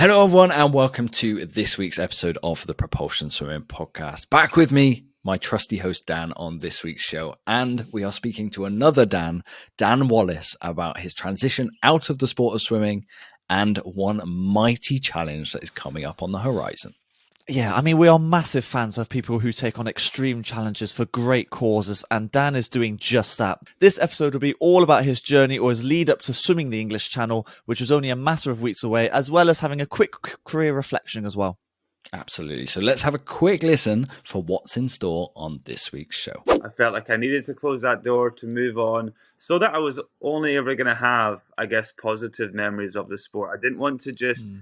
Hello, everyone, and welcome to this week's episode of the Propulsion Swimming Podcast. Back with me, my trusty host, Dan, on this week's show. And we are speaking to another Dan Wallace, about his transition out of the sport of swimming and one mighty challenge that is coming up on the horizon. Yeah, I mean, we are massive fans of people who take on extreme challenges for great causes, and Dan is doing just that. This episode will be all about his journey or his lead up to swimming the English Channel, which was only a matter of weeks away, as well as having a quick career reflection as well. Absolutely. So let's have a quick listen for what's in store on this week's show. I felt like I needed to close that door to move on so that I was only ever going to have, I guess, positive memories of the sport. I didn't want to just...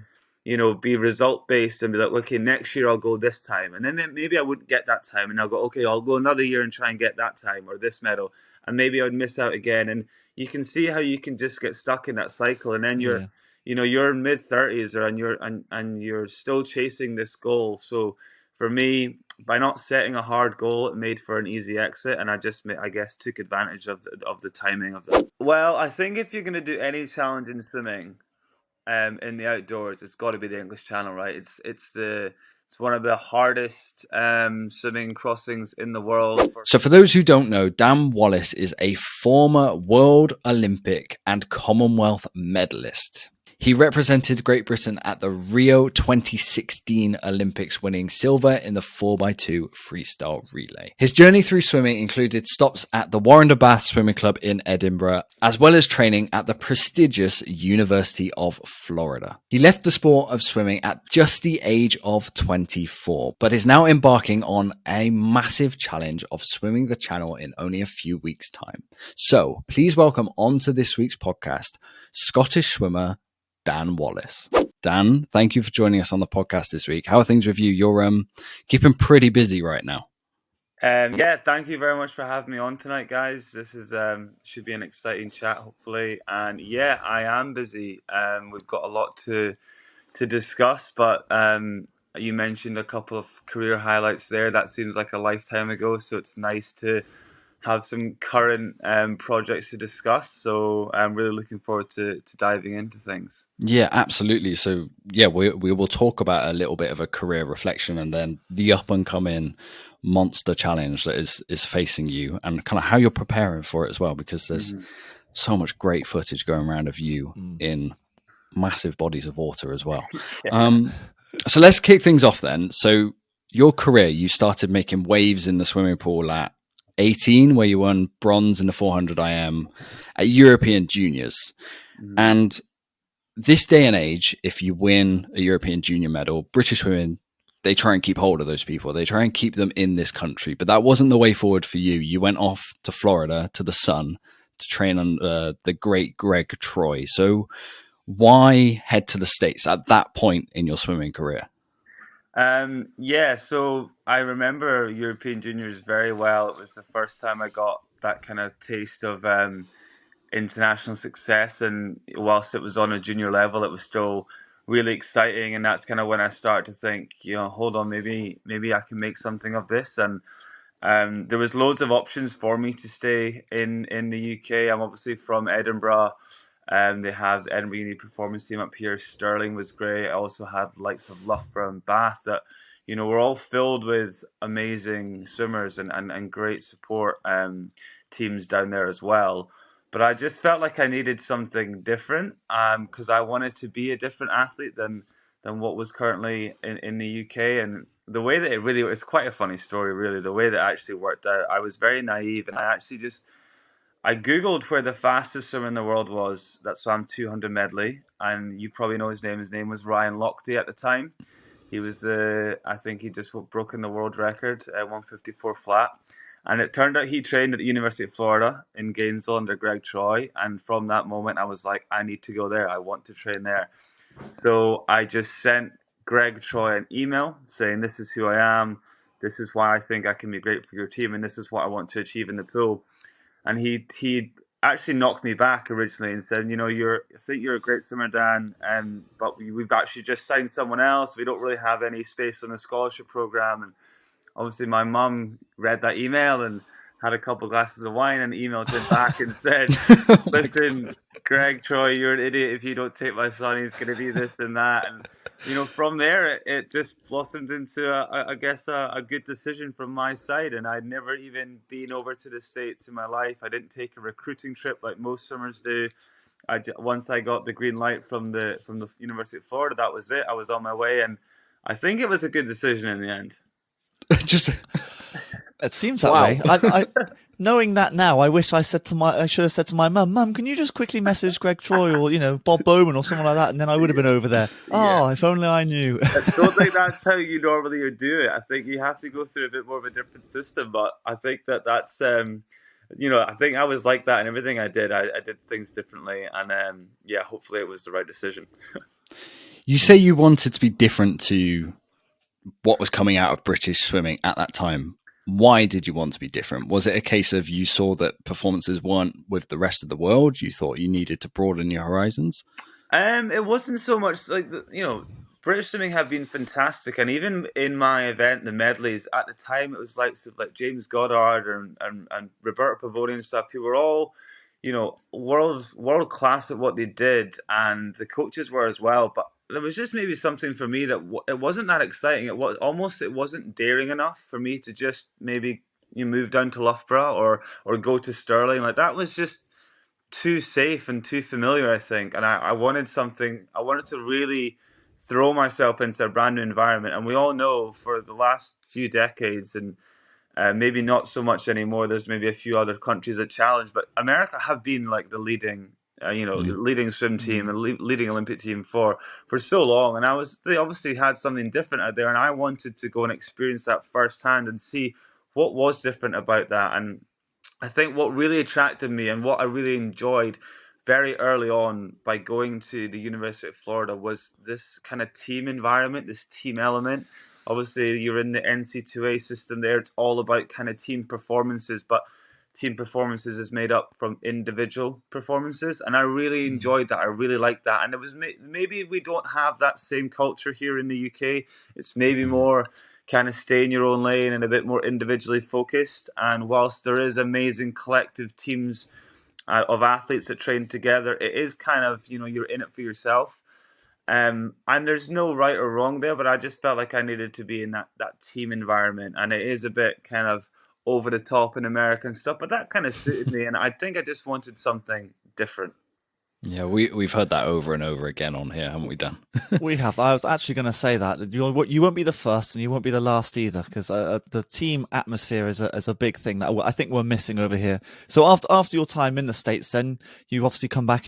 be result-based and be like, okay, next year I'll go this time. And then maybe I wouldn't get that time. And I'll go, okay, I'll go another year and try and get that time or this medal. And maybe I would miss out again. And you can see how you can just get stuck in that cycle. And then you're in mid-30s and you're still chasing this goal. So for me, by not setting a hard goal, it made for an easy exit. And I just, I guess, took advantage of the timing of that. Well, I think if you're going to do any challenge in swimming, in the outdoors, it's got to be the English Channel, right? It's one of the hardest swimming crossings in the world. So for those who don't know, Dan Wallace is a former World Olympic and Commonwealth medalist. He represented Great Britain at the Rio 2016 Olympics, winning silver in the 4x2 freestyle relay. His journey through swimming included stops at the Warrender Bath Swimming Club in Edinburgh, as well as training at the prestigious University of Florida. He left the sport of swimming at just the age of 24, but is now embarking on a massive challenge of swimming the Channel in only a few weeks' time. So please welcome onto this week's podcast, Scottish swimmer Dan Wallace. Dan, thank you for joining us on the podcast this week. How are things with you? You're keeping pretty busy right now. Thank you very much for having me on tonight, guys. This is should be an exciting chat, hopefully. And yeah, I am busy. We've got a lot to discuss, but you mentioned a couple of career highlights there. That seems like a lifetime ago, so it's nice to have some current projects to discuss. So I'm really looking forward to diving into things. Yeah, absolutely. So yeah, we will talk about a little bit of a career reflection and then the up and coming monster challenge that is facing you and kind of how you're preparing for it as well, because there's so much great footage going around of you in massive bodies of water as well. So let's kick things off then. So your career, you started making waves in the swimming pool at 18, where you won bronze in the 400 IM at European Juniors. And this day and age, if you win a European Junior medal, British women, they try and keep hold of those people. They try and keep them in this country. But that wasn't the way forward for you. You went off to Florida, to the sun, to train under the great Greg Troy. So why head to the States at that point in your swimming career? So I remember European Juniors very well. It was the first time I got that kind of taste of international success, and whilst it was on a junior level, it was still really exciting. And that's kind of when I started to think, hold on, maybe I can make something of this. And there was loads of options for me to stay in the UK. I'm obviously from Edinburgh. They have the Edinburgh Uni performance team up here. Stirling was great. I also had the likes of Loughborough and Bath that, were all filled with amazing swimmers and great support teams down there as well. But I just felt like I needed something different because I wanted to be a different athlete than what was currently in the UK. And the way that it's quite a funny story, really, the way that it actually worked out. I was very naive, and I Googled where the fastest swimmer in the world was that swam 200 medley, and you probably know his name. His name was Ryan Lochte at the time. He was, I think he just broken the world record at 154 flat. And it turned out he trained at the University of Florida in Gainesville under Greg Troy. And from that moment, I was like, I need to go there. I want to train there. So I just sent Greg Troy an email saying, this is who I am. This is why I think I can be great for your team. And this is what I want to achieve in the pool. And he actually knocked me back originally and said, I think you're a great swimmer, Dan, but we've actually just signed someone else. We don't really have any space on the scholarship program. And obviously my mum read that email and had a couple of glasses of wine and emailed him back and said, Oh my listen, God. Greg, Troy, you're an idiot if you don't take my son. He's going to be this and that. And, from there, it just blossomed into, I guess, a good decision from my side. And I'd never even been over to the States in my life. I didn't take a recruiting trip like most swimmers do. Once I got the green light from the University of Florida, that was it. I was on my way. And I think it was a good decision in the end. Just It seems that Wow. way. I knowing that now, I wish I should have said to my mum, can you just quickly message Greg Troy or Bob Bowman or someone like that, and then I would have been over there. Oh, if only I knew. I don't think that's how you normally would do it. I think you have to go through a bit more of a different system. But I think that's I think I was like that in everything I did. I did things differently, and hopefully it was the right decision. You say you wanted to be different to what was coming out of British swimming at that time. Why did you want to be different? Was it a case of you saw that performances weren't with the rest of the world? You thought you needed to broaden your horizons? It wasn't so much like British swimming have been fantastic, and even in my event, the medleys at the time, it was like James Goddard and Roberta Pavoni and stuff, who were all world class at what they did, and the coaches were as well. But there was just maybe something for me that it wasn't that exciting. It wasn't daring enough for me to just maybe move down to Loughborough or go to Stirling. Like that was just too safe and too familiar, I think. And I wanted something. I wanted to really throw myself into a brand new environment. And we all know for the last few decades, and maybe not so much anymore, there's maybe a few other countries that challenge, but America have been like the leading leading swim team and leading Olympic team for so long. And they obviously had something different out there, and I wanted to go and experience that firsthand and see what was different about that. And I think what really attracted me and what I really enjoyed very early on by going to the University of Florida was this kind of team environment, this team element. Obviously, you're in the NC2A system there. It's all about kind of team performances, but team performances is made up from individual performances. And I really enjoyed that. I really liked that. And it was maybe we don't have that same culture here in the UK. It's maybe more kind of stay in your own lane and a bit more individually focused. And whilst there is amazing collective teams of athletes that train together, it is kind of, you're in it for yourself. And there's no right or wrong there, but I just felt like I needed to be in that team environment. And it is a bit kind of over the top in American stuff, but that kind of suited me. And I think I just wanted something different. Yeah, we've heard that over and over again on here, haven't we, Dan? We have. I was actually going to say that you won't be the first and you won't be the last either, because the team atmosphere is a big thing that I think we're missing over here. So after your time in the States, then you've obviously come back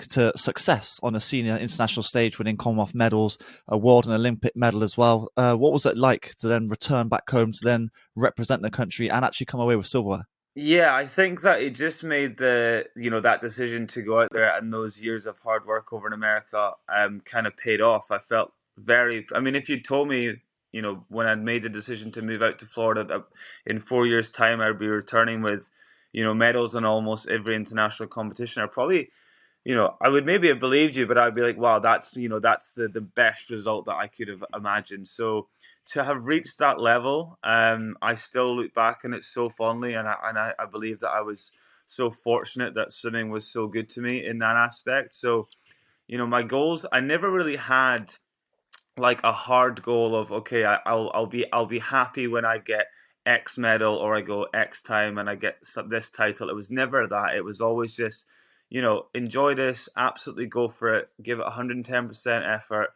to success on a senior international stage, winning Commonwealth medals, a world and Olympic medal as well. What was it like to then return back home to then represent the country and actually come away with silverware? Yeah, I think that it just made that decision to go out there and those years of hard work over in America kind of paid off. I felt if you told me, when I'd made the decision to move out to Florida, that in 4 years' time I'd be returning with, medals in almost every international competition, I probably, I would maybe have believed you, but I'd be like, wow, that's the best result that I could have imagined. So to have reached that level, I still look back on it so fondly, and I believe that I was so fortunate that swimming was so good to me in that aspect. So, my goals, I never really had like a hard goal of, okay, I'll be happy when I get X medal or I go X time and I get this title. It was never that. It was always just, enjoy this, absolutely go for it, give it 110% effort,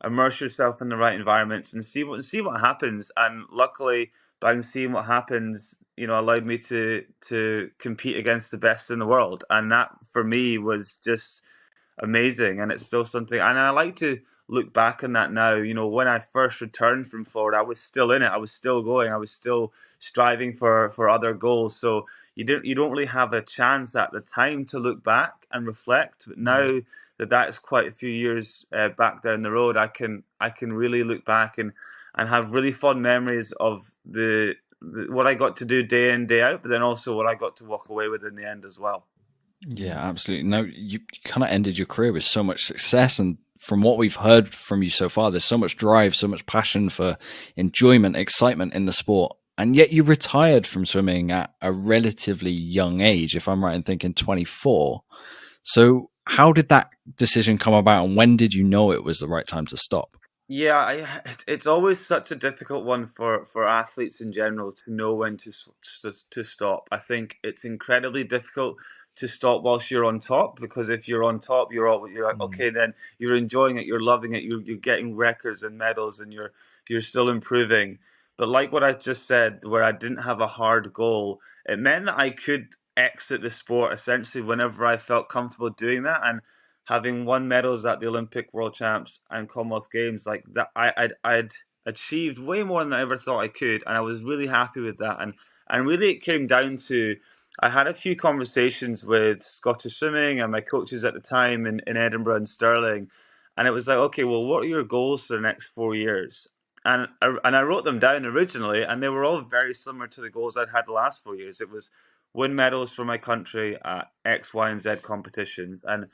immerse yourself in the right environments and see what happens. And luckily, by seeing what happens, allowed me to compete against the best in the world. And that for me was just amazing. And it's still something, and I like to look back on that now. When I first returned from Florida, I was still in it. I was still going. I was still striving for other goals. So you don't really have a chance at the time to look back and reflect. But now that is quite a few years back down the road, I can really look back and have really fond memories of the what I got to do day in, day out, but then also what I got to walk away with in the end as well. Yeah, absolutely. No, you kind of ended your career with so much success, and from what we've heard from you so far, there's so much drive, so much passion for enjoyment, excitement in the sport. and yet you retired from swimming at a relatively young age, if I'm right in thinking 24. So how did that decision come about, and when did you know it was the right time to stop? Yeah, it's always such a difficult one for athletes in general to know when to stop. I think it's incredibly difficult to stop whilst you're on top, because if you're on top, you're like, okay, then you're enjoying it, you're loving it, you're getting records and medals, and you're still improving. But like what I just said, where I didn't have a hard goal, it meant that I could exit the sport essentially whenever I felt comfortable doing that. And having won medals at the Olympic, World Champs, and Commonwealth Games, like that, I'd achieved way more than I ever thought I could, and I was really happy with that. And really, it came down to, I had a few conversations with Scottish Swimming and my coaches at the time in Edinburgh and Stirling, and it was like, okay, well, what are your goals for the next 4 years? And I wrote them down originally, and they were all very similar to the goals I'd had the last 4 years. It was win medals for my country at X, Y, and Z competitions, and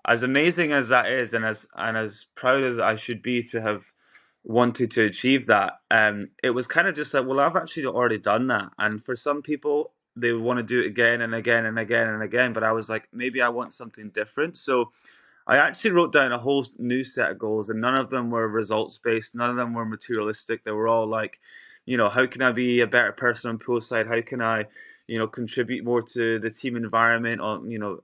as amazing as that is, and as proud as I should be to have wanted to achieve that, it was kind of just like, well, I've actually already done that. And for some people, they want to do it again and again and again and again. But I was like, maybe I want something different. So I actually wrote down a whole new set of goals, and none of them were results based. None of them were materialistic. They were all like, how can I be a better person on poolside? How can I, contribute more to the team environment on,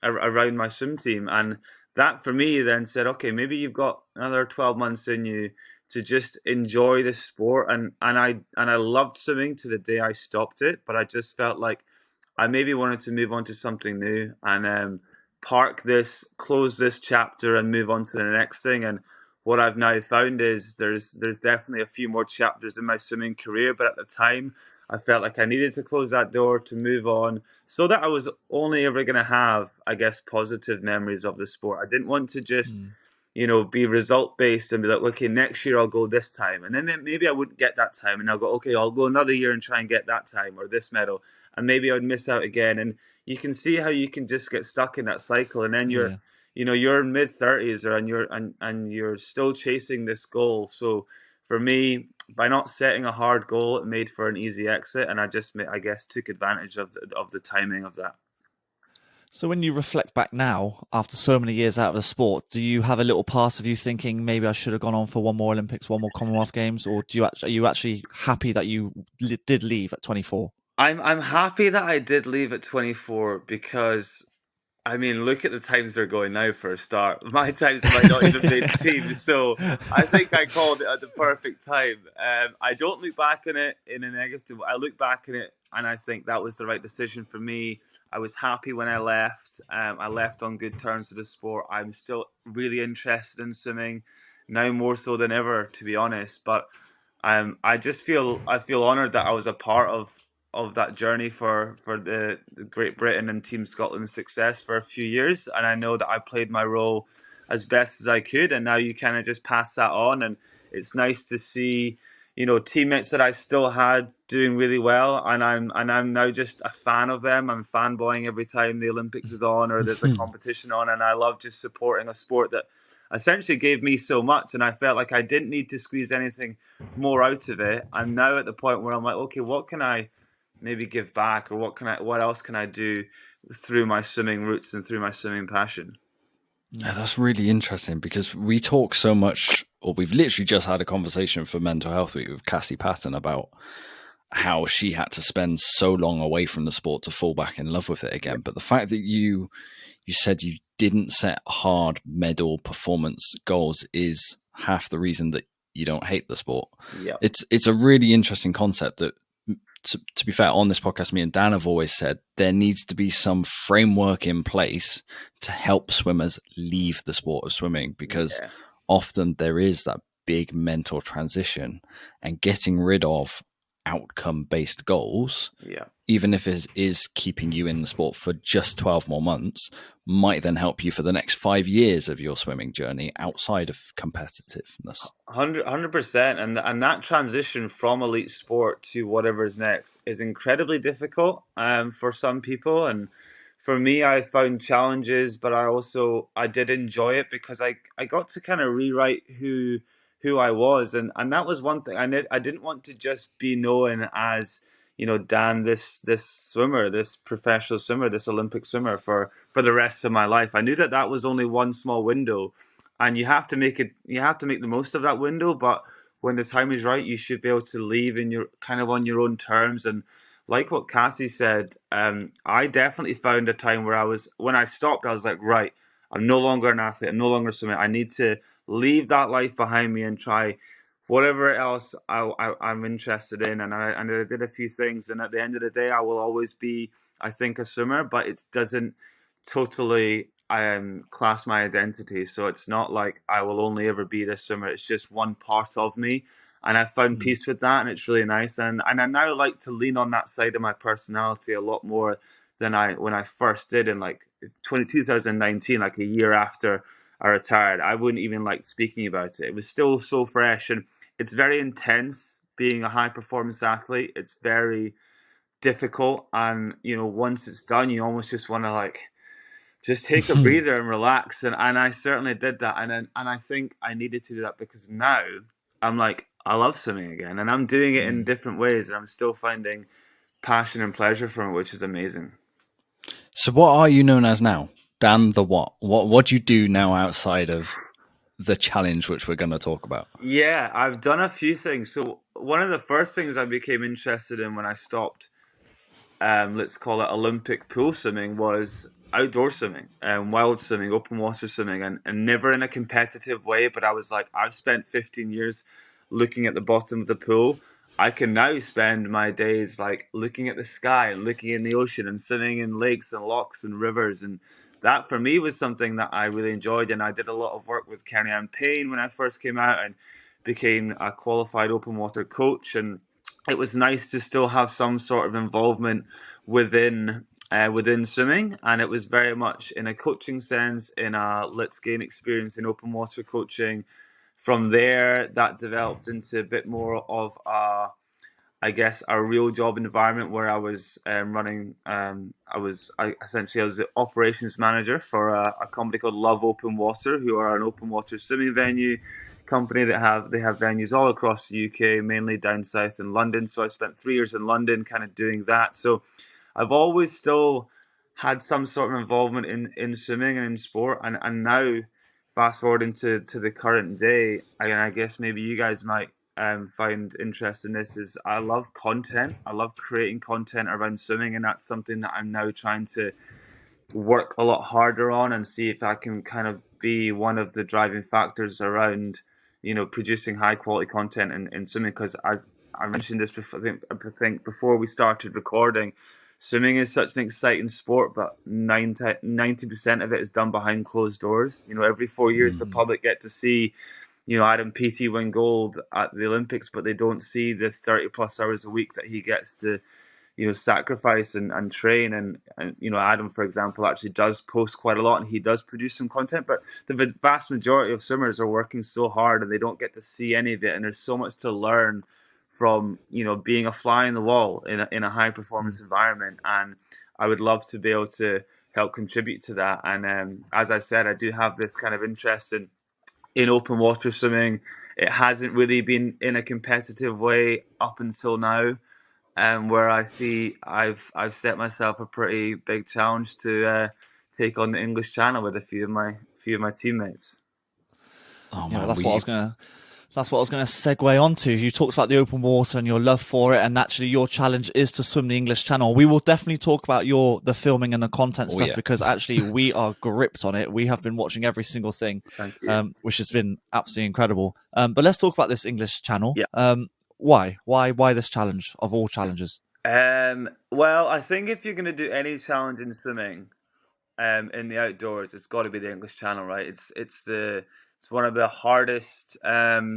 around my swim team? And that for me then said, okay, maybe you've got another 12 months in you to just enjoy the sport. And I loved swimming to the day I stopped it, but I just felt like I maybe wanted to move on to something new, and close this chapter and move on to the next thing. And what I've now found is there's definitely a few more chapters in my swimming career, but at the time I felt like I needed to close that door to move on, so that I was only ever going to have, I guess, positive memories of the sport. I didn't want to just be result based and be like, okay, next year I'll go this time, and then maybe I wouldn't get that time, and I'll go, okay, I'll go another year and try and get that time or this medal, and maybe I would miss out again. And you can see how you can just get stuck in that cycle, and then you're in mid-30s, and you're still chasing this goal. So for me, by not setting a hard goal, it made for an easy exit, and I guess took advantage of the timing of that. So when you reflect back now, after so many years out of the sport, do you have a little part of you thinking maybe I should have gone on for one more Olympics, one more Commonwealth Games, or are you actually happy that you did leave at 24? I'm happy that I did leave at 24, because I mean, look at the times they're going now for a start. My times might not even make the team, so I think I called it at the perfect time. I don't look back on it in a negative. I look back on it and I think that was the right decision for me. I was happy when I left. I left on good terms with the sport. I'm still really interested in swimming now, more so than ever, to be honest. But I feel honoured that I was a part of that journey for the Great Britain and Team Scotland's success for a few years, and I know that I played my role as best as I could. And now you kind of just pass that on, and it's nice to see teammates that I still had doing really well, and I'm now just a fan of them. I'm fanboying every time the Olympics is on or there's a competition on, and I love just supporting a sport that essentially gave me so much, and I felt like I didn't need to squeeze anything more out of it. I'm now at the point where I'm like, okay, what can I maybe give back, or what else can I do through my swimming roots and through my swimming passion? Yeah, that's really interesting, because we talk so much, or we've literally just had a conversation for Mental Health Week with Cassie Patton about how she had to spend so long away from the sport to fall back in love with it again. But the fact that you said you didn't set hard medal performance goals is half the reason that you don't hate the sport. Yeah, It's a really interesting concept that, to be fair, on this podcast, me and Dan have always said there needs to be some framework in place to help swimmers leave the sport of swimming, because often there is that big mental transition, and getting rid of outcome-based goals, even if it is keeping you in the sport for just 12 more months, might then help you for the next 5 years of your swimming journey outside of competitiveness. 100%. And that transition from elite sport to whatever is next is incredibly difficult for some people. And for me, I found challenges, but I did enjoy it, because I got to kind of rewrite who who I was, and that was one thing. I didn't want to just be known as, you know, Dan, this swimmer, this professional swimmer, this Olympic swimmer for the rest of my life. I knew that that was only one small window, and you have to make the most of that window. But when the time is right, you should be able to leave in your kind of on your own terms. And like what Cassie said, I definitely found a time where when I stopped, I was like, right, I'm no longer an athlete. I'm no longer swimming. I need to leave that life behind me and try whatever else I'm interested in. And I did a few things. And at the end of the day, I will always be, I think, a swimmer, but it doesn't totally class my identity. So it's not like I will only ever be this swimmer. It's just one part of me. And I found peace with that, and it's really nice. And I now like to lean on that side of my personality a lot more than when I first did in like 2019, like a year after I retired. I wouldn't even like speaking about it. It was still so fresh, and it's very intense being a high performance athlete. It's very difficult, and you know, once it's done, you almost just want to like just take a breather and relax. And I certainly did that, and I think I needed to do that because now I'm like, I love swimming again, and I'm doing it in different ways, and I'm still finding passion and pleasure from it, which is amazing. So what are you known as now? Dan the what? What do you do now outside of the challenge, which we're going to talk about? Yeah, I've done a few things. So one of the first things I became interested in when I stopped, let's call it Olympic pool swimming, was outdoor swimming and wild swimming, open water swimming, and never in a competitive way. But I was like, I've spent 15 years looking at the bottom of the pool. I can now spend my days like looking at the sky and looking in the ocean and swimming in lakes and lochs and rivers. And that for me was something that I really enjoyed. And I did a lot of work with Kenny and Payne when I first came out and became a qualified open water coach. And it was nice to still have some sort of involvement within swimming, and it was very much in a coaching sense, in a let's gain experience in open water coaching. From there, that developed into a bit more of I guess a real job environment where I was running. I was the operations manager for a company called Love Open Water, who are an open water swimming venue company that have venues all across the UK, mainly down south in London. So I spent 3 years in London, kind of doing that. So I've always still had some sort of involvement in swimming and in sport, and now fast forward into the current day, and I guess maybe you guys might find interest in this, is I love content. I love creating content around swimming, and that's something that I'm now trying to work a lot harder on and see if I can kind of be one of the driving factors around, you know, producing high quality content in swimming. Because I mentioned this before. I think before we started recording, swimming is such an exciting sport, but 90% of it is done behind closed doors. You know, every 4 years the public get to see, you know, Adam Peaty win gold at the Olympics, but they don't see the 30 plus hours a week that he gets to, you know, sacrifice and train. And, you know, Adam, for example, actually does post quite a lot and he does produce some content, but the vast majority of swimmers are working so hard and they don't get to see any of it. And there's so much to learn from, you know, being a fly in the wall in a high performance environment. And I would love to be able to help contribute to that. And as I said, I do have this kind of interest in open water swimming. It hasn't really been in a competitive way up until now, where I see I've set myself a pretty big challenge to take on the English Channel with a few of my teammates. Oh Yeah, man, that's what I was gonna segue onto. You talked about the open water and your love for it, and naturally your challenge is to swim the English Channel. We will definitely talk about the filming and the content stuff, yeah. because actually we are gripped on it. We have been watching every single thing, Thank you. which has been absolutely incredible. But let's talk about this English Channel. Yeah. Why this challenge of all challenges? Well, I think if you're going to do any challenge in swimming, in the outdoors, it's got to be the English Channel, right? It's one of the hardest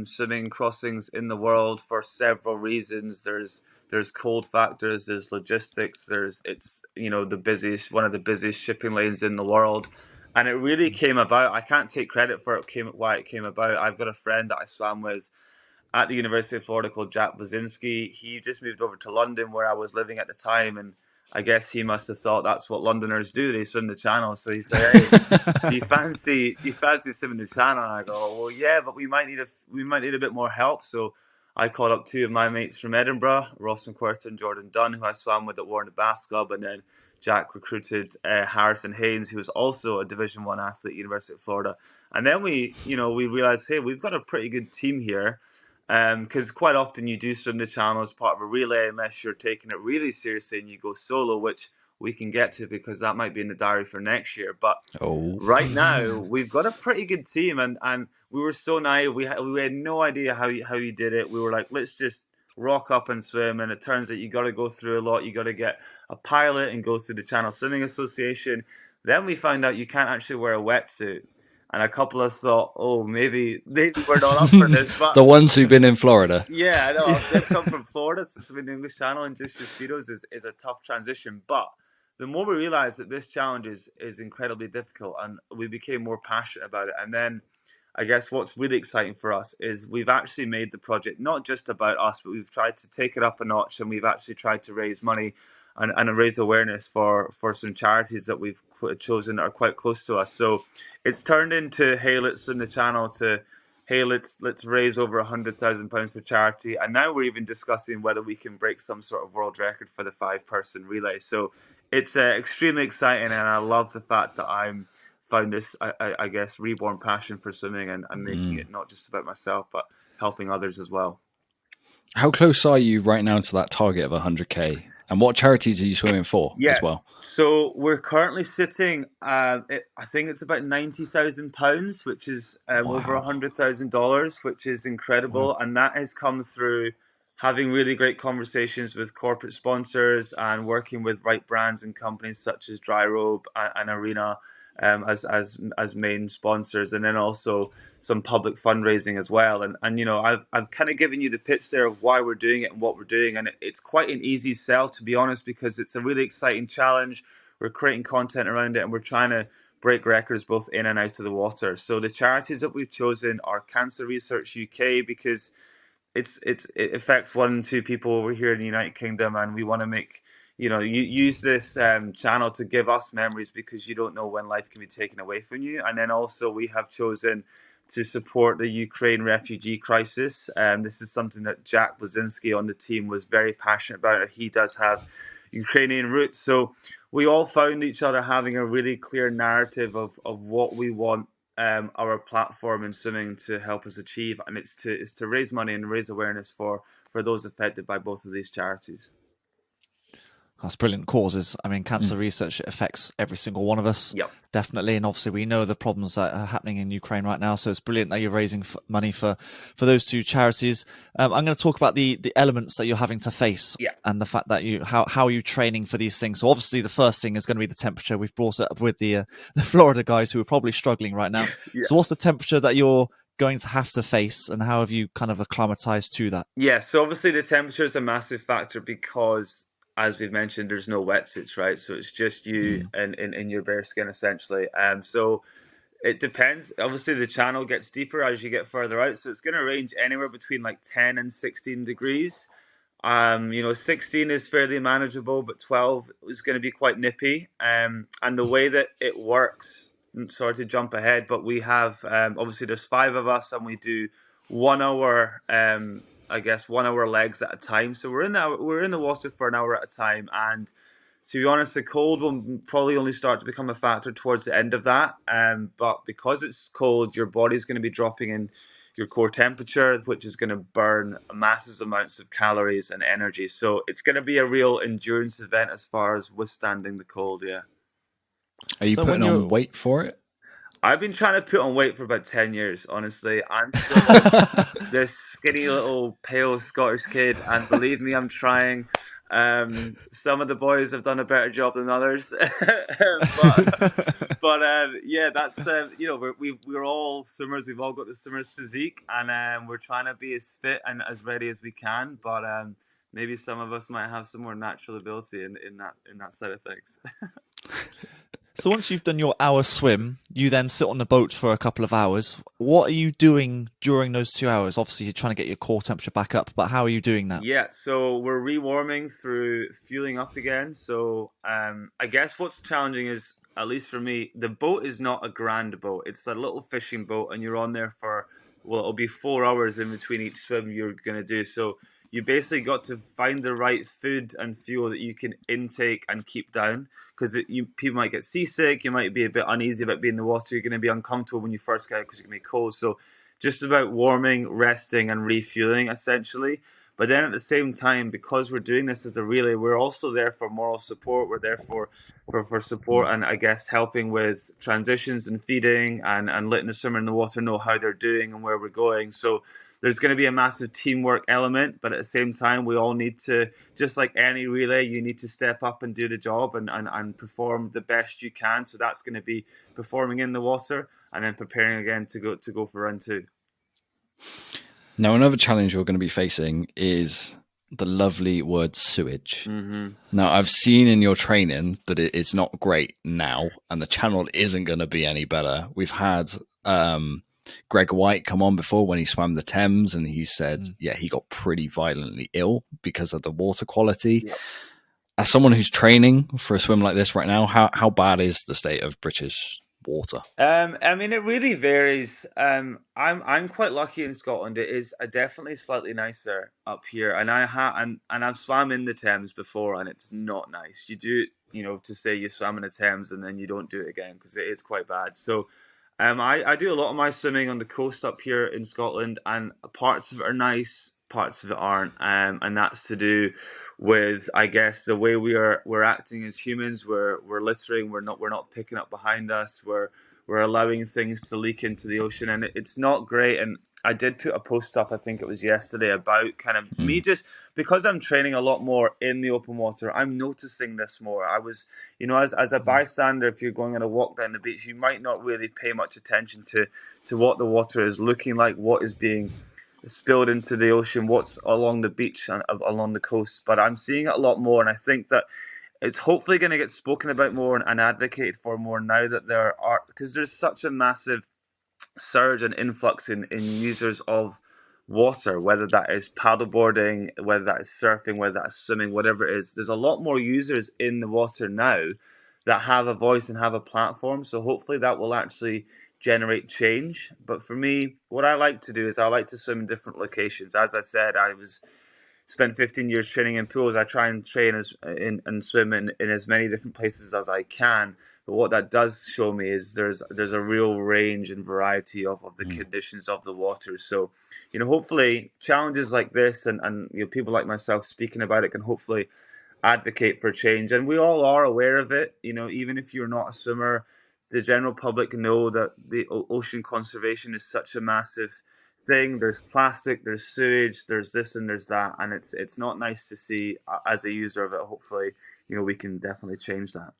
swimming crossings in the world for several reasons. There's cold factors, there's logistics, it's, you know, one of the busiest shipping lanes in the world. And it really came about. I can't take credit for why it came about. I've got a friend that I swam with at the University of Florida called Jack Blazinski. He just moved over to London where I was living at the time, and I guess he must have thought that's what Londoners do. They swim the channel. So he said, "Hey, do you fancy swimming the channel?" And I go, "Well, yeah, but we might need a bit more help." So I called up two of my mates from Edinburgh, Ross McQuirter and Jordan Dunn, who I swam with at Warren Bass Club, and then Jack recruited Harrison Haynes, who was also a Division One athlete at University of Florida. And then we realized, hey, we've got a pretty good team here. Because quite often you do swim the channel as part of a relay unless you're taking it really seriously and you go solo, which we can get to because that might be in the diary for next year. But right now we've got a pretty good team, and we were so naive. We had no idea how you did it. We were like, let's just rock up and swim, and it turns out you got to go through a lot. You got to get a pilot and go through the Channel Swimming Association. Then we found out you can't actually wear a wetsuit. And a couple of us thought, oh, maybe we're not up for this. But the ones who've been in Florida. yeah, I know. They've come from Florida to swim in the English Channel, and just your speedos is a tough transition. But the more we realized that this challenge is incredibly difficult, and we became more passionate about it. And then I guess what's really exciting for us is we've actually made the project not just about us, but we've tried to take it up a notch, and we've actually tried to raise money and raise awareness for some charities that we've chosen that are quite close to us. So it's turned into, hey, let's swim the channel, to hey, let's raise over £100,000 for charity. And now we're even discussing whether we can break some sort of world record for the 5-person relay. So it's extremely exciting, and I love the fact that I'm found this, I guess, reborn passion for swimming and making it not just about myself, but helping others as well. How close are you right now to that target of 100K? And what charities are you swimming for as well? So we're currently sitting, I think it's about £90,000, which is over $100,000, which is incredible. Wow. And that has come through having really great conversations with corporate sponsors and working with right brands and companies such as Dry Robe and Arena as main sponsors, and then also some public fundraising as well. And you know, I've kind of given you the pitch there of why we're doing it and what we're doing, and it's quite an easy sell, to be honest, because it's a really exciting challenge. We're creating content around it, and we're trying to break records both in and out of the water. So the charities that we've chosen are Cancer Research UK, because it affects 1 in 2 people over here in the United Kingdom, and we want to make, you use this channel to give us memories, because you don't know when life can be taken away from you. And then also we have chosen to support the Ukraine refugee crisis. This is something that Jack Blazinski on the team was very passionate about. He does have Ukrainian roots, so we all found each other having a really clear narrative of what we want our platform in swimming to help us achieve, and it's to raise money and raise awareness for those affected by both of these charities. That's brilliant causes. I mean, cancer research affects every single one of us, definitely. And obviously, we know the problems that are happening in Ukraine right now. So it's brilliant that you're raising money for those two charities. I'm going to talk about the elements that you're having to face and the fact that how are you training for these things. So obviously, the first thing is going to be the temperature. We've brought it up with the Florida guys who are probably struggling right now. So what's the temperature that you're going to have to face, and how have you kind of acclimatized to that? Yeah, so obviously the temperature is a massive factor because, as we've mentioned, there's no wetsuits, right? So it's just you in your bare skin, essentially. So it depends. Obviously, the channel gets deeper as you get further out, so it's going to range anywhere between like 10 and 16 degrees. 16 is fairly manageable, but 12 is going to be quite nippy. And the way that it works, sorry to jump ahead, but we have obviously there's 5 of us, and we do 1 hour. 1 hour legs at a time. So we're in the water for an hour at a time, and to be honest, the cold will probably only start to become a factor towards the end of that. But because it's cold, your body's going to be dropping in your core temperature, which is going to burn massive amounts of calories and energy. So it's going to be a real endurance event as far as withstanding the cold. Yeah. Are you putting on weight for it? I've been trying to put on weight for about 10 years, honestly. I'm still this skinny little pale Scottish kid, and believe me, I'm trying. Some of the boys have done a better job than others. but yeah, that's, we're all swimmers. We've all got the swimmer's physique, and we're trying to be as fit and as ready as we can. But maybe some of us might have some more natural ability in that side of things. So once you've done your hour swim, you then sit on the boat for a couple of hours. What are you doing during those 2 hours? Obviously, you're trying to get your core temperature back up, but how are you doing that? Yeah, so we're rewarming through fueling up again. So I guess what's challenging is, at least for me, the boat is not a grand boat. It's a little fishing boat, and you're on there for, well, it'll be 4 hours in between each swim you're going to do. So you basically got to find the right food and fuel that you can intake and keep down, because people might get seasick, you might be a bit uneasy about being in the water, you're going to be uncomfortable when you first get out because you're going to be cold. So just about warming, resting, and refueling essentially. But then at the same time, because we're doing this as a relay, we're also there for moral support. We're there for support and I guess helping with transitions and feeding and letting the swimmer in the water know how they're doing and where we're going. So there's going to be a massive teamwork element, but at the same time, we all need to, just like any relay, you need to step up and do the job and perform the best you can. So that's going to be performing in the water and then preparing again to go for round two. Now, another challenge you're going to be facing is the lovely word sewage. Mm-hmm. Now, I've seen in your training that it's not great now, and the channel isn't going to be any better. We've had Greg White come on before when he swam the Thames, and he said, he got pretty violently ill because of the water quality. Yep. As someone who's training for a swim like this right now, how bad is the state of British water? I mean, it really varies. I'm quite lucky in Scotland. It is definitely slightly nicer up here, and I've swam in the Thames before, and it's not nice. You do, to say you swam in the Thames and then you don't do it again because it is quite bad. So, I do a lot of my swimming on the coast up here in Scotland, and parts of it are nice, parts of it aren't, and that's to do with, I guess, the way we're acting as humans. We're littering. We're not picking up behind us. We're allowing things to leak into the ocean, and it's not great. And I did put a post up, I think it was yesterday, about kind of me, just because I'm training a lot more in the open water, I'm noticing this more. I was, as a bystander, if you're going on a walk down the beach, you might not really pay much attention to what the water is looking like, what is being spilled into the ocean, what's along the beach and along the coast. But I'm seeing it a lot more, and I think that it's hopefully going to get spoken about more and advocated for more now that there are, because there's such a massive surge and influx in users of water, whether that is paddleboarding, whether that is surfing, whether that's swimming, whatever it is. There's a lot more users in the water now that have a voice and have a platform. So hopefully that will actually generate change. But for me, what I like to do is I like to swim in different locations. As I said, I spent 15 years training in pools. I try and train and swim in as many different places as I can. But what that does show me is there's a real range and variety of the conditions of the water. So, hopefully challenges like this and people like myself speaking about it can hopefully advocate for change. And we all are aware of it. Even if you're not a swimmer, the general public know that the ocean conservation is such a massive thing. There's plastic, there's sewage, there's this and there's that, and it's not nice to see as a user of it. Hopefully, we can definitely change that.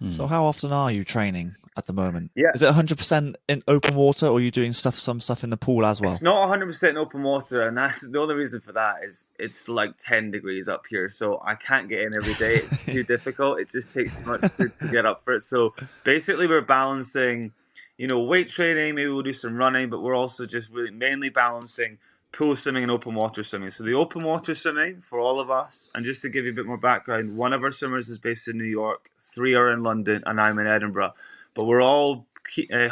So how often are you training at the moment? Yeah. Is it 100% in open water, or are you doing some stuff in the pool as well? It's not 100% in open water, and that's the only reason for that is it's like 10 degrees up here, so I can't get in every day. It's too difficult. It just takes too much to get up for it. So basically we're balancing, weight training, maybe we'll do some running, but we're also just really mainly balancing pool swimming and open water swimming. So the open water swimming for all of us, and just to give you a bit more background, one of our swimmers is based in New York, 3 are in London, and I'm in Edinburgh. But we're all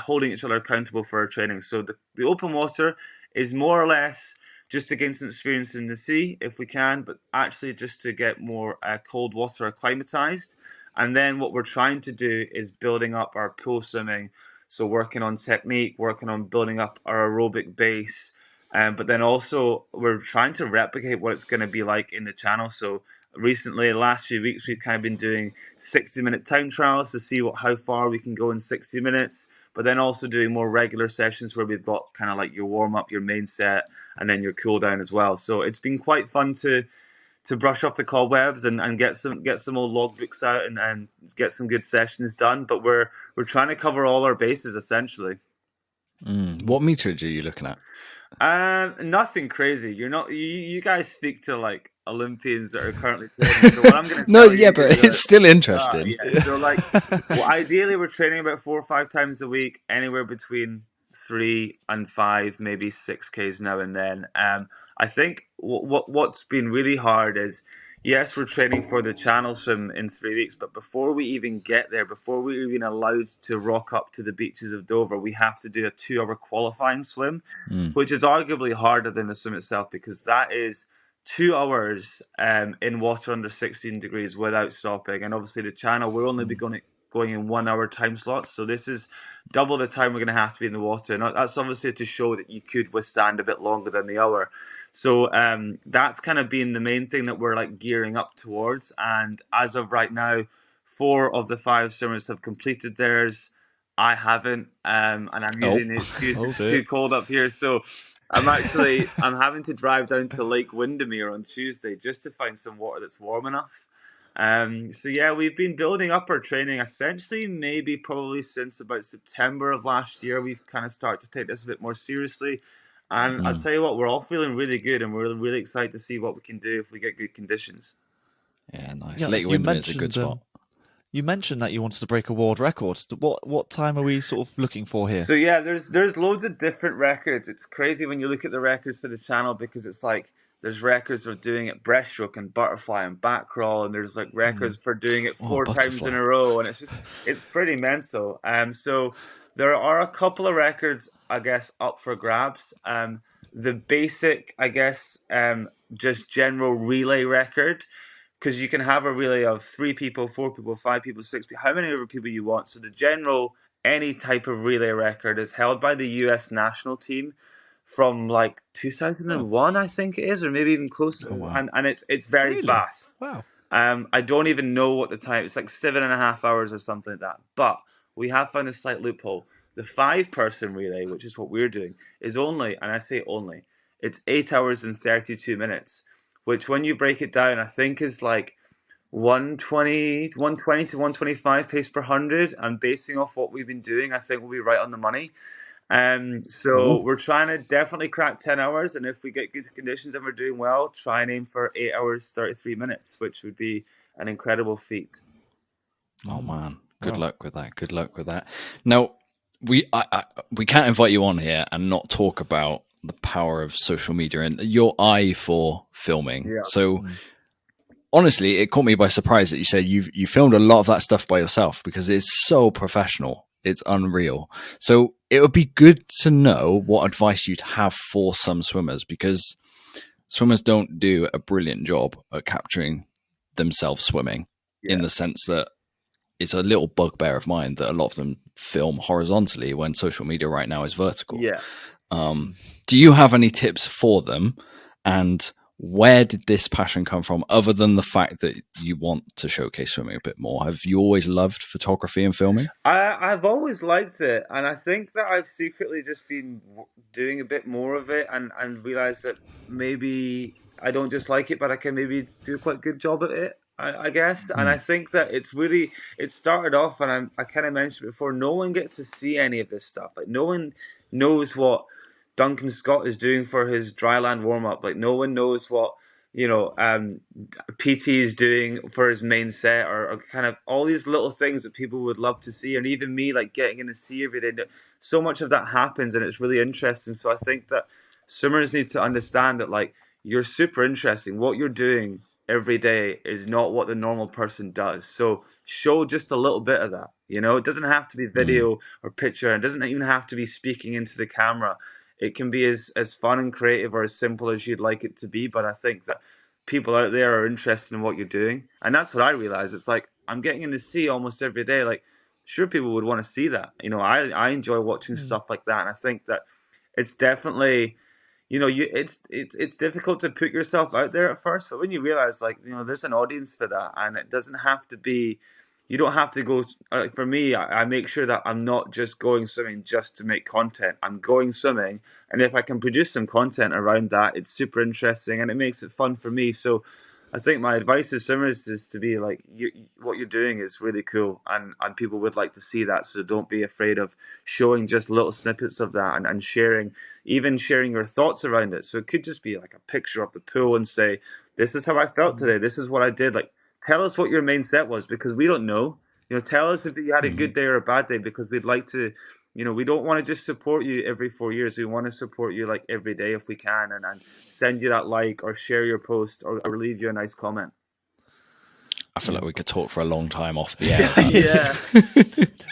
holding each other accountable for our training. So the open water is more or less just to gain some experience in the sea if we can, but actually just to get more cold water acclimatized. And then what we're trying to do is building up our pool swimming. So working on technique, working on building up our aerobic base. But then also we're trying to replicate what it's going to be like in the channel. So recently, the last few weeks, we've kind of been doing 60-minute time trials to see how far we can go in 60 minutes. But then also doing more regular sessions where we've got kind of like your warm up, your main set, and then your cool down as well. So it's been quite fun to brush off the cobwebs and get some old logbooks out and get some good sessions done. But we're trying to cover all our bases essentially. What meterage are you looking at? Nothing crazy. You're not. You guys speak to like Olympians that are currently training. So what I'm going to No, tell yeah, you but is it's still interesting. yeah. So like, well, ideally we're training about 4 or 5 times a week, anywhere between 3 and 5, maybe 6Ks now and then. I think what's been really hard is, yes, we're training for the channel swim in 3 weeks, but before we even get there, before we're even allowed to rock up to the beaches of Dover, we have to do a 2-hour qualifying swim, which is arguably harder than the swim itself, because that is 2 hours in water under 16 degrees without stopping. And obviously the channel, we're only going in 1 hour time slots. So this is double the time we're going to have to be in the water. And that's obviously to show that you could withstand a bit longer than the hour. So that's kind of been the main thing that we're like gearing up towards. And as of right now, 4 of the 5 swimmers have completed theirs. I haven't, and I'm using the excuse it's too cold up here. So I'm having to drive down to Lake Windermere on Tuesday just to find some water that's warm enough. So yeah, we've been building up our training essentially, maybe probably since about September of last year. We've kind of started to take this a bit more seriously. And I'll tell you what, we're all feeling really good, and we're really excited to see what we can do if we get good conditions. Yeah, nice. Yeah, Lake Windermere is a good spot. You mentioned that you wanted to break a world record. What time are we sort of looking for here? So yeah, there's loads of different records. It's crazy when you look at the records for the channel, because it's like there's records of doing it breaststroke and butterfly and back crawl, and there's like records for doing it 4 times in a row, and it's pretty mental. So there are a couple of records, I guess, up for grabs. The basic, I guess, just general relay record, because you can have a relay of 3 people, 4 people, 5 people, 6 people, how many other people you want. So the general, any type of relay record is held by the US national team from like 2001, I think it is, or maybe even closer. And it's very fast. Wow. I don't even know what the time. It's like 7.5 hours or something like that. But we have found a slight loophole. The 5-person relay, which is what we're doing, is only, and I say only, it's 8 hours and 32 minutes, which when you break it down, I think is like 120 to 125 pace per 100. And basing off what we've been doing, I think we'll be right on the money. So we're trying to definitely crack 10 hours. And if we get good conditions and we're doing well, try and aim for 8 hours, 33 minutes, which would be an incredible feat. Oh man, good luck with that. Good luck with that. Now, we can't invite you on here and not talk about the power of social media and your eye for filming. Yeah. So honestly, it caught me by surprise that you said you filmed a lot of that stuff by yourself, because it's so professional. It's unreal. So it would be good to know what advice you'd have for some swimmers, because swimmers don't do a brilliant job at capturing themselves swimming, in the sense that it's a little bugbear of mine that a lot of them film horizontally when social media right now is vertical. Yeah. Do you have any tips for them? And where did this passion come from, other than the fact that you want to showcase swimming a bit more? Have you always loved photography and filming? I've always liked it, and I think that I've secretly just been doing a bit more of it, and realized that maybe I don't just like it, but I can maybe do a quite good job at it, I guess. And I think that it started off, and I kind of mentioned before, no one gets to see any of this stuff. Like, no one knows what Duncan Scott is doing for his dryland warm-up. Like, no one knows what, PT is doing for his main set, or kind of all these little things that people would love to see. And even me, like, getting in the sea every day, so much of that happens, and it's really interesting. So I think that swimmers need to understand that, like, you're super interesting. What you're doing every day is not what the normal person does. So show just a little bit of that. It doesn't have to be video or picture. It doesn't even have to be speaking into the camera. It can be as fun and creative or as simple as you'd like it to be. But I think that people out there are interested in what you're doing. And that's what I realize. It's like, I'm getting in the sea almost every day. Like, sure, people would want to see that. I enjoy watching stuff like that. And I think that it's definitely, it's difficult to put yourself out there at first. But when you realize, like, there's an audience for that. And it doesn't have to be, you don't have to go. For me, I make sure that I'm not just going swimming just to make content. I'm going swimming, and if I can produce some content around that, it's super interesting and it makes it fun for me. So I think my advice to swimmers is to be like, what you're doing is really cool, and people would like to see that. So don't be afraid of showing just little snippets of that, and sharing, even sharing your thoughts around it. So it could just be like a picture of the pool and say, this is how I felt today. This is what I did. Like, tell us what your main set was, because we don't know. Tell us if you had a good day or a bad day, because we'd like to. We don't want to just support you every 4 years. We want to support you like every day if we can, and send you that like, or share your post, or leave you a nice comment. I feel like we could talk for a long time off the air. Yeah.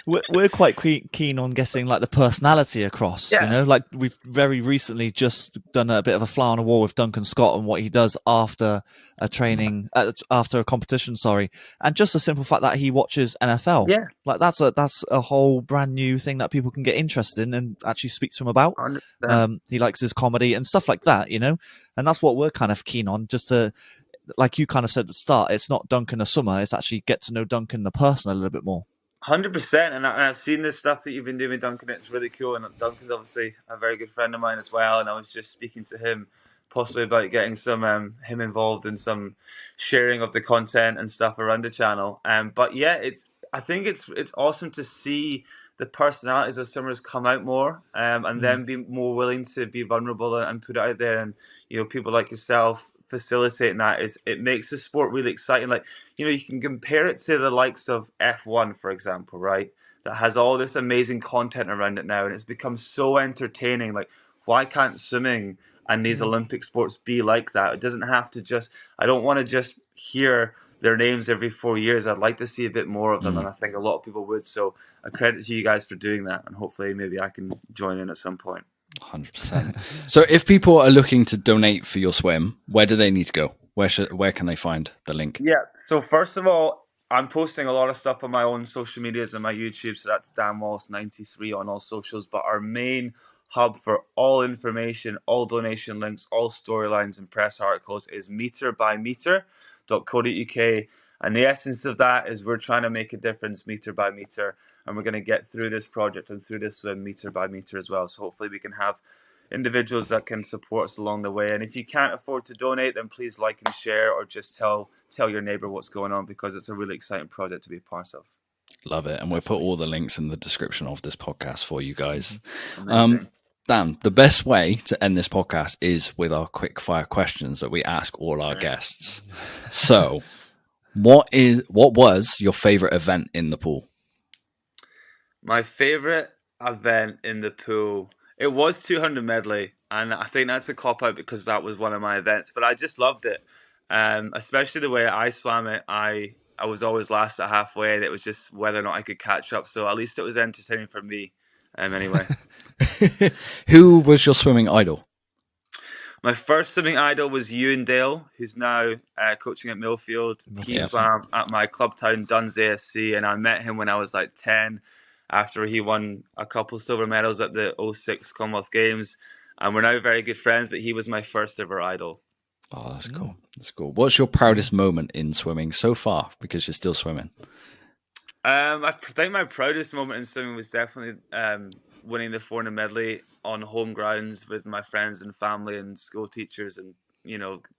We're quite keen on getting like the personality across, like we've very recently just done a bit of a fly on the wall with Duncan Scott and what he does after a training, after a competition, and just the simple fact that he watches NFL. Yeah. Like that's a whole brand new thing that people can get interested in and actually speak to him about. 100%. He likes his comedy and stuff like that, and that's what we're kind of keen on, just to, like you kind of said at the start, it's not Duncan the swimmer, it's actually get to know Duncan the person a little bit more. 100%, and I've seen this stuff that you've been doing with Duncan. It's really cool, and Duncan's obviously a very good friend of mine as well. And I was just speaking to him, possibly about getting some him involved in some sharing of the content and stuff around the channel. But yeah, I think it's awesome to see the personalities of swimmers come out more, and then be more willing to be vulnerable and put it out there. And people like yourself facilitating that, it makes the sport really exciting. Like, you can compare it to the likes of F1, for example, right? That has all this amazing content around it now, and it's become so entertaining. Like, why can't swimming and these Olympic sports be like that? It doesn't have to I don't want to just hear their names every 4 years. I'd like to see a bit more of them, and I think a lot of people would. So a credit to you guys for doing that, and hopefully maybe I can join in at some point. 100%. So if people are looking to donate for your swim, where do they need to go? Where can they find the link? Yeah. So first of all, I'm posting a lot of stuff on my own social medias and my YouTube. So that's Dan Wallace 93 on all socials. But our main hub for all information, all donation links, all storylines and press articles is meterbymeter.co.uk. And the essence of that is we're trying to make a difference meter by meter. And we're going to get through this project and through this swim meter by meter as well. So hopefully we can have individuals that can support us along the way. And if you can't afford to donate, then please like and share, or just tell your neighbor what's going on, because it's a really exciting project to be a part of. Love it. And we'll put all the links in the description of this podcast for you guys. Dan, the best way to end this podcast is with our quick fire questions that we ask all our guests. So what was your favorite event in the pool? My favorite event in the pool, it was 200 medley, and I think that's a cop out because that was one of my events, but I just loved it. Especially the way I swam it. I was always last at halfway, and it was just whether or not I could catch up. So at least it was entertaining for me. Anyway. Who was your swimming idol? My first swimming idol was Ewan Dale, who's now coaching at Millfield. He swam at my club town, Duns ASC, and I met him when I was like 10, after he won a couple silver medals at the 06 Commonwealth Games. And we're now very good friends, but he was my first ever idol. Oh, that's cool. That's cool. What's your proudest moment in swimming so far, because you're still swimming? I think my proudest moment in swimming was definitely winning the 400 medley on home grounds with my friends and family and school teachers and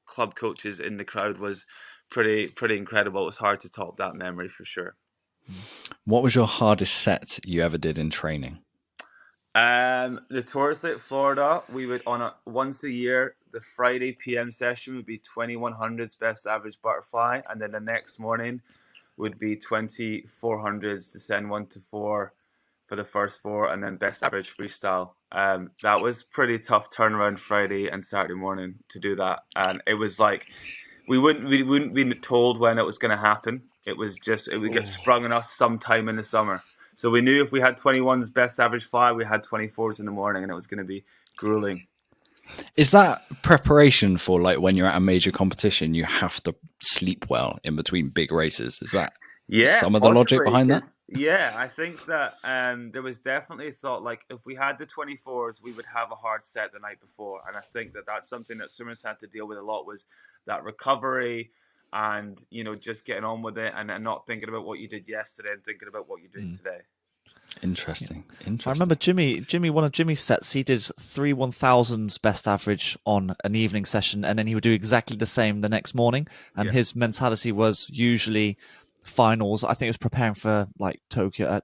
club coaches in the crowd. Was pretty incredible. It was hard to top that memory for sure. What was your hardest set you ever did in training? Notoriously at Florida, we would once a year, the Friday PM session would be 2100s best average butterfly, and then the next morning would be 2400s descend 1 to 4 for the first 4, and then best average freestyle. That was pretty tough turnaround Friday and Saturday morning to do that, and it was like we wouldn't be told when it was going to happen. It was just it would get sprung on us sometime in the summer. So we knew if we had 21's best average fly, we had 24's in the morning, and it was going to be grueling. Is that preparation for like when you're at a major competition, you have to sleep well in between big races? Is that some of the logic behind that? Yeah, I think that there was definitely thought like if we had the 24's, we would have a hard set the night before. And I think that that's something that swimmers had to deal with a lot, was that recovery and, just getting on with it and not thinking about what you did yesterday and thinking about what you're doing today. Interesting. I remember Jimmy, one of Jimmy's sets, he did 3 1,000s best average on an evening session, and then he would do exactly the same the next morning. And his mentality was usually finals. I think it was preparing for like Tokyo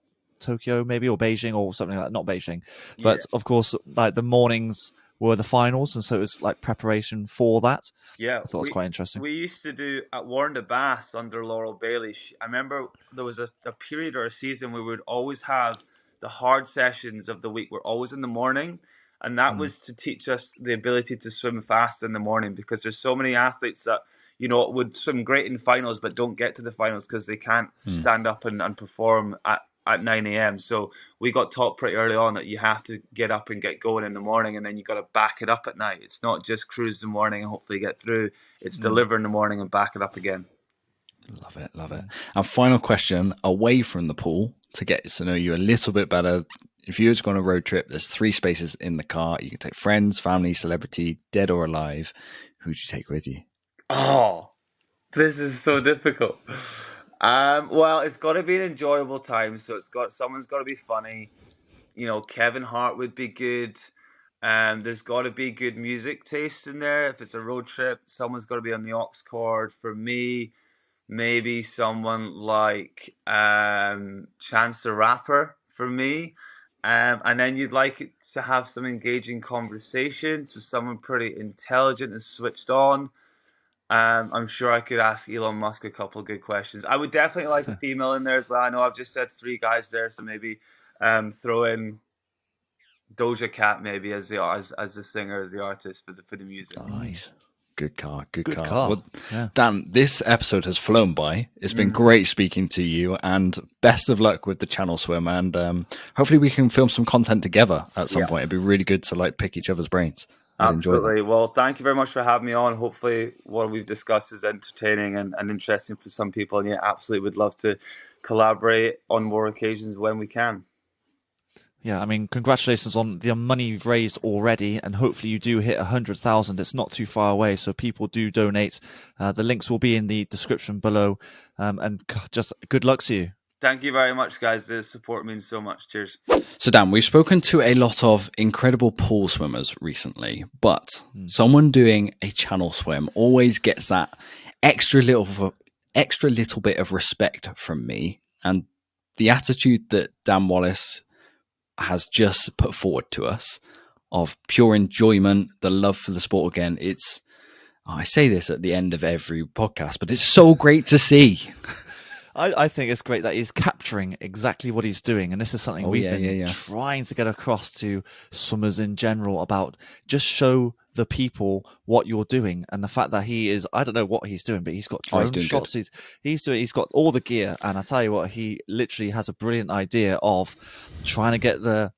maybe, or Beijing or something like that. Not Beijing, but of course, like the mornings were the finals, and so it was like preparation for that. Yeah, I thought it was quite interesting. We used to do at Warren de Bass under Laurel Bailey. I remember there was a period or a season where we would always have the hard sessions of the week were always in the morning, and that was to teach us the ability to swim fast in the morning, because there's so many athletes that would swim great in finals but don't get to the finals because they can't stand up and perform at 9 a.m. So we got taught pretty early on that you have to get up and get going in the morning, and then you got to back it up at night. It's not just cruise the morning and hopefully get through. It's deliver in the morning and back it up again. Love it. And final question, away from the pool, to get to know you a little bit better. If you were to go on a road trip, there's 3 spaces in the car. You can take friends, family, celebrity, dead or alive. Who would you take with you? Oh, this is so difficult. Well, it's got to be an enjoyable time. So someone's got to be funny. Kevin Hart would be good. There's got to be good music taste in there. If it's a road trip, someone's got to be on the aux cord. For me, maybe someone like Chance the Rapper for me. And then you'd like it to have some engaging conversation. So someone pretty intelligent and switched on. I'm sure I could ask Elon Musk a couple of good questions. I would definitely like a female in there as well. I know I've just said 3 guys there, so maybe throw in Doja Cat maybe as the singer, as the artist for the music. Nice. Good car. Well, Dan, this episode has flown by. It's been great speaking to you, and best of luck with the channel swim. And hopefully we can film some content together at some point. It'd be really good to pick each other's brains. Absolutely. Well, thank you very much for having me on. Hopefully what we've discussed is entertaining and interesting for some people. And absolutely would love to collaborate on more occasions when we can. Yeah, I mean, congratulations on the money you've raised already, and hopefully you do hit 100,000. It's not too far away, so people do donate. The links will be in the description below, and just good luck to you. Thank you very much, guys. The support means so much. Cheers. So, Dan, we've spoken to a lot of incredible pool swimmers recently, but someone doing a channel swim always gets that extra little bit of respect from me. And the attitude that Dan Wallace has just put forward to us of pure enjoyment, the love for the sport again, I say this at the end of every podcast, but it's so great to see. I think it's great that he's capturing exactly what he's doing. And this is something we've been trying to get across to swimmers in general about. Just show the people what you're doing. And the fact that he is, I don't know what he's doing, but he's got drone shots. He's got all the gear. And I tell you what, he literally has a brilliant idea of trying to get the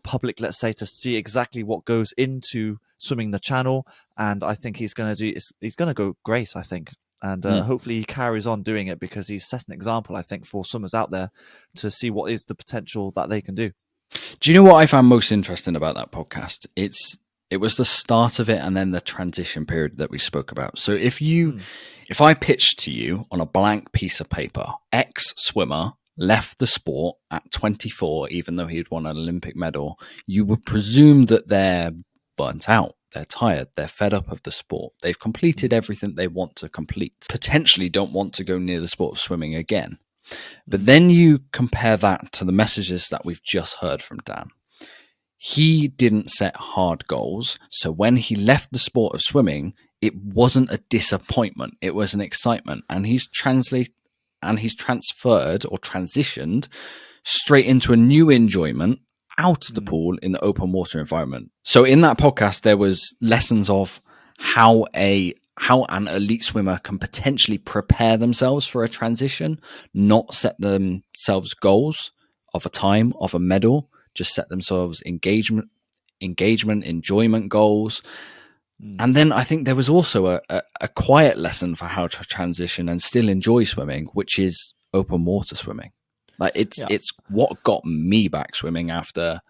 public, let's say, to see exactly what goes into swimming the channel. And I think he's going to go great, I think. And hopefully he carries on doing it, because he's set an example, I think, for swimmers out there to see what is the potential that they can do. Do you know what I found most interesting about that podcast? It was the start of it and then the transition period that we spoke about. So if I pitched to you on a blank piece of paper, ex-swimmer left the sport at 24, even though he'd won an Olympic medal, you would presume that they're burnt out. They're tired. They're fed up of the sport. They've completed everything they want to complete. Potentially don't want to go near the sport of swimming again. But then you compare that to the messages that we've just heard from Dan. He didn't set hard goals. So when he left the sport of swimming, it wasn't a disappointment. It was an excitement. And he's transferred or transitioned straight into a new enjoyment out of the pool in the open water environment. So in that podcast, there was lessons of how an elite swimmer can potentially prepare themselves for a transition, not set themselves goals of a time, of a medal, just set themselves engagement, enjoyment goals. And then I think there was also a quiet lesson for how to transition and still enjoy swimming, which is open water swimming. It's what got me back swimming after,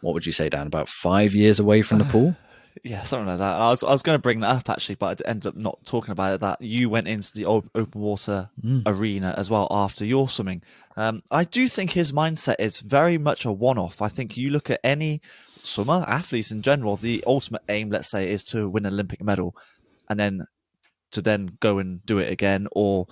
what would you say, Dan, about 5 years away from the pool? Yeah, something like that. I was going to bring that up actually, but I ended up not talking about it. That you went into the open water arena as well after your swimming. I do think his mindset is very much a one-off. I think you look at any swimmer, athletes in general, the ultimate aim, let's say, is to win an Olympic medal, and then to then go and do it again. Or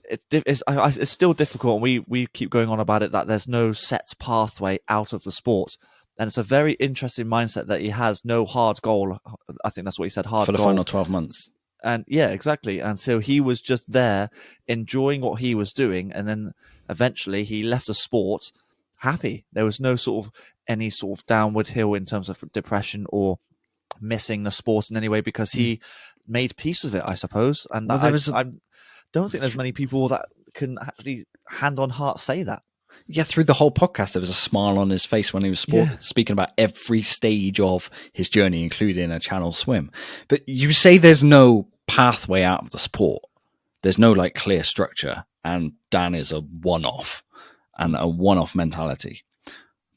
it's still difficult. And we keep going on about it that there's no set pathway out of the sport. And it's a very interesting mindset that he has no hard goal. I think that's what he said, hard for the goal. final 12 months. And yeah, exactly. And so he was just there enjoying what he was doing. And then eventually he left the sport happy. There was no any sort of downward hill in terms of depression or missing the sport in any way, because he made peace with it, I suppose. And Well, I don't think there's many people that can actually hand on heart say that. Yeah, through the whole podcast, there was a smile on his face when he was speaking about every stage of his journey, including a channel swim. But you say there's no pathway out of the sport. There's no like clear structure, and Dan is a one-off and a one-off mentality.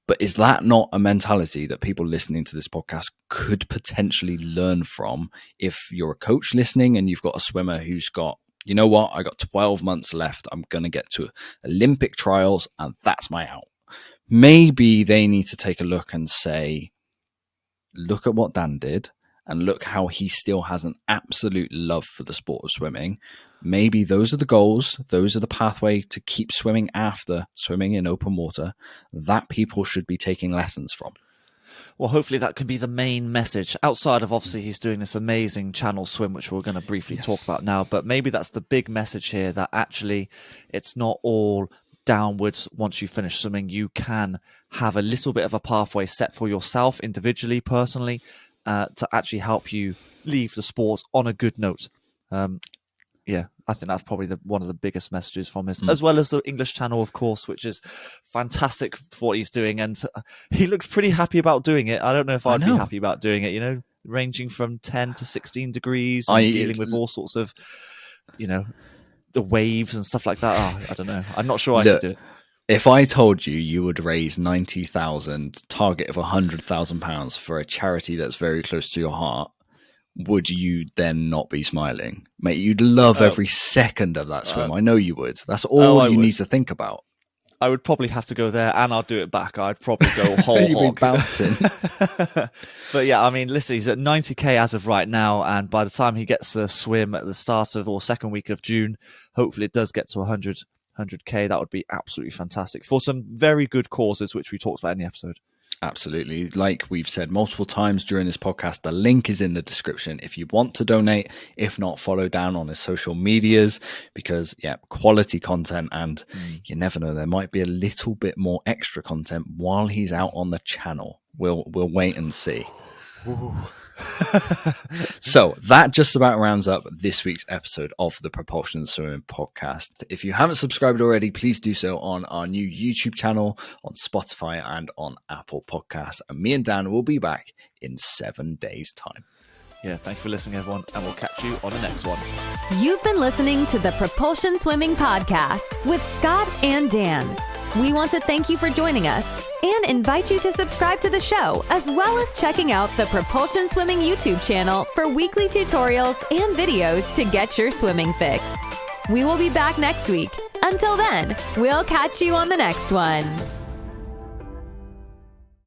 But is that not a mentality that people listening to this podcast could potentially learn from if you're a coach listening and you've got a swimmer who's got, you know what, I got 12 months left. I'm going to get to Olympic trials and that's my out. Maybe they need to take a look and say, look at what Dan did and look how he still has an absolute love for the sport of swimming. Maybe those are the goals. Those are the pathway to keep swimming after swimming in open water that people should be taking lessons from. Well, hopefully that can be the main message, outside of obviously he's doing this amazing channel swim, which we're going to briefly talk about now. But maybe that's the big message here, that actually it's not all downwards once you finish swimming. You can have a little bit of a pathway set for yourself individually, personally, to actually help you leave the sport on a good note. Yeah, I think that's probably one of the biggest messages from this, as well as the English channel, of course, which is fantastic for what he's doing. And he looks pretty happy about doing it. I don't know if I'd be happy about doing it, ranging from 10 to 16 degrees and dealing with all sorts of, the waves and stuff like that. Oh, I don't know. I'm not sure I could do it. If I told you would raise 90,000, target of £100,000 for a charity that's very close to your heart, would you then not be smiling? Mate, you'd love every second of that swim. I know you would. That's all you need to think about. I would probably have to go there and I'll do it back. I'd probably go whole hog. Bouncing. But yeah, I mean, listen, he's at 90k as of right now. And by the time he gets a swim at the start of or second week of June, hopefully it does get to 100k. That would be absolutely fantastic for some very good causes, which we talked about in the episode. Absolutely. Like we've said multiple times during this podcast, the link is in the description if you want to donate. If not, follow Dan on his social medias, because quality content, and you never know, there might be a little bit more extra content while he's out on the channel. We'll wait and see. So that just about rounds up this week's episode of the Propulsion Swimming Podcast. If you haven't subscribed already, please do so on our new YouTube channel, on Spotify and on Apple Podcasts. And me and Dan will be back in 7 days' time. Yeah, thank you for listening, everyone, and we'll catch you on the next one. You've been listening to the Propulsion Swimming Podcast with Scott and Dan. We want to thank you for joining us and invite you to subscribe to the show, as well as checking out the Propulsion Swimming YouTube channel for weekly tutorials and videos to get your swimming fix. We will be back next week. Until then, we'll catch you on the next one.